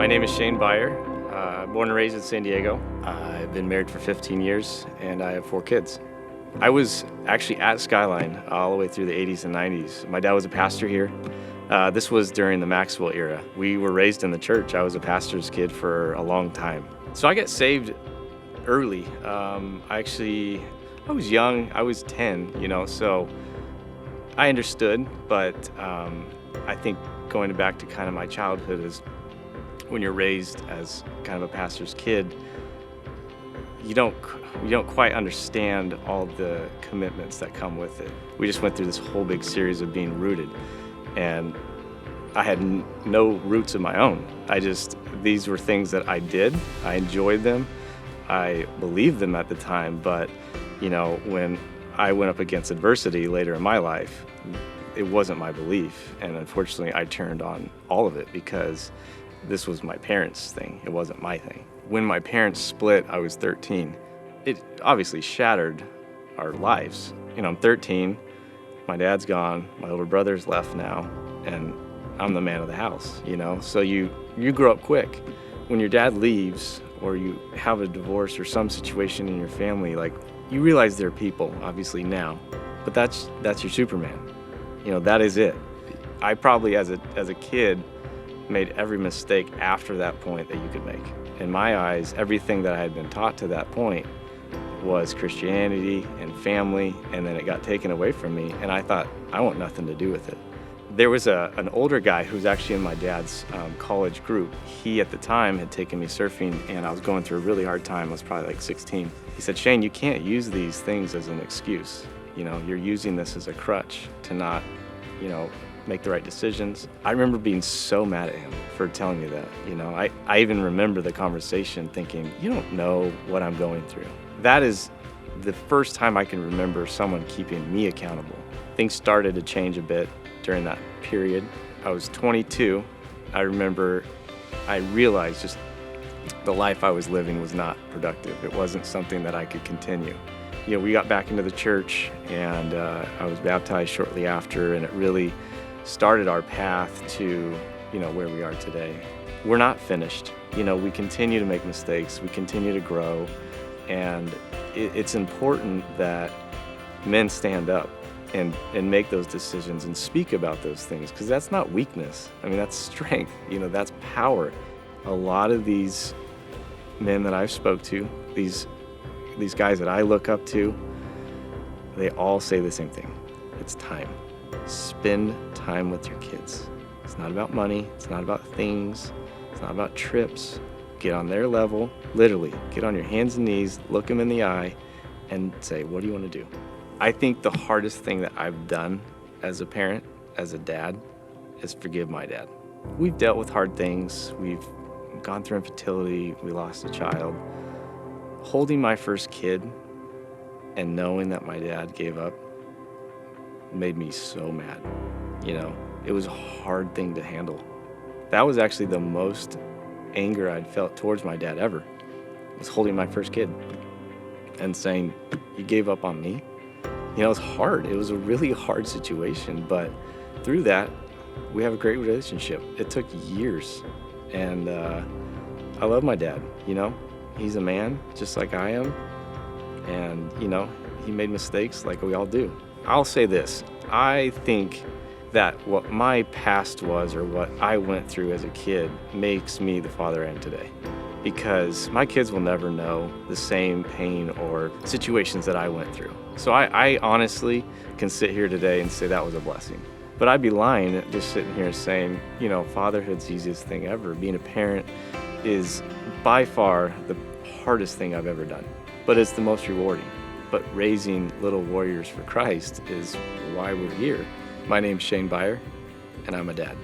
name is BEYER. Born and raised in San Diego. I've been married for 15 years and I have 4 kids. I was actually at Skyline all the way through the 80s and 90s. My dad was a pastor here. This was during the Maxwell era. We were raised in the church. I was a pastor's kid for a long time. So I got saved early. I was young. I was 10, so I understood, but I think going back to kind of my childhood is when you're raised as kind of a pastor's kid, you don't quite understand all the commitments that come with it. We just went through this whole big series of being rooted, and I had no roots of my own. These were things that I did. I enjoyed them. I believed them at the time, but when I went up against adversity later in my life, it wasn't my belief, and unfortunately I turned on all of it because this was my parents' thing. It wasn't my thing. When my parents split, I was 13. It obviously shattered our lives. I'm 13, my dad's gone, my older brother's left now, and I'm the man of the house, So you grow up quick. When your dad leaves or you have a divorce or some situation in your family, you realize they're people, obviously now, but that's your Superman. That is it. I probably, as a kid, made every mistake after that point that you could make. In my eyes, everything that I had been taught to that point was Christianity and family, and then it got taken away from me, and I thought, I want nothing to do with it. There was an older guy who was actually in my dad's college group. He, at the time, had taken me surfing, and I was going through a really hard time. I was probably 16. He said, Shane, you can't use these things as an excuse. You're using this as a crutch to not, make the right decisions. I remember being so mad at him for telling me that. I even remember the conversation thinking, you don't know what I'm going through. That is the first time I can remember someone keeping me accountable. Things started to change a bit during that period. I was 22. I remember I realized just the life I was living was not productive. It wasn't something that I could continue. We got back into the church, and I was baptized shortly after, and it really started our path to, where we are today. We're not finished. We continue to make mistakes. We continue to grow, and it's important that men stand up and make those decisions and speak about those things, because that's not weakness. That's strength. That's power. A lot of these men that I've spoke to, these guys that I look up to, they all say the same thing. It's time. Spend time with your kids. It's not about money. It's not about things. It's not about trips. Get on their level. Literally, get on your hands and knees, look them in the eye, and say, what do you want to do? I think the hardest thing that I've done as a parent, as a dad, is forgive my dad. We've dealt with hard things. We've gone through infertility. We lost a child. Holding my first kid and knowing that my dad gave up made me so mad. It was a hard thing to handle. That was actually the most anger I'd felt towards my dad ever, was holding my first kid and saying, you gave up on me? It was hard. It was a really hard situation, but through that, we have a great relationship. It took years, and I love my dad, He's a man just like I am, and he made mistakes like we all do. I'll say this, I think that what my past was, or what I went through as a kid, makes me the father I am today, because my kids will never know the same pain or situations that I went through. So I honestly can sit here today and say that was a blessing. But I'd be lying just sitting here saying, fatherhood's the easiest thing ever. Being a parent is by far the hardest thing I've ever done, but it's the most rewarding. But raising little warriors for Christ is why we're here. My name's BEYER, and I'm a dad.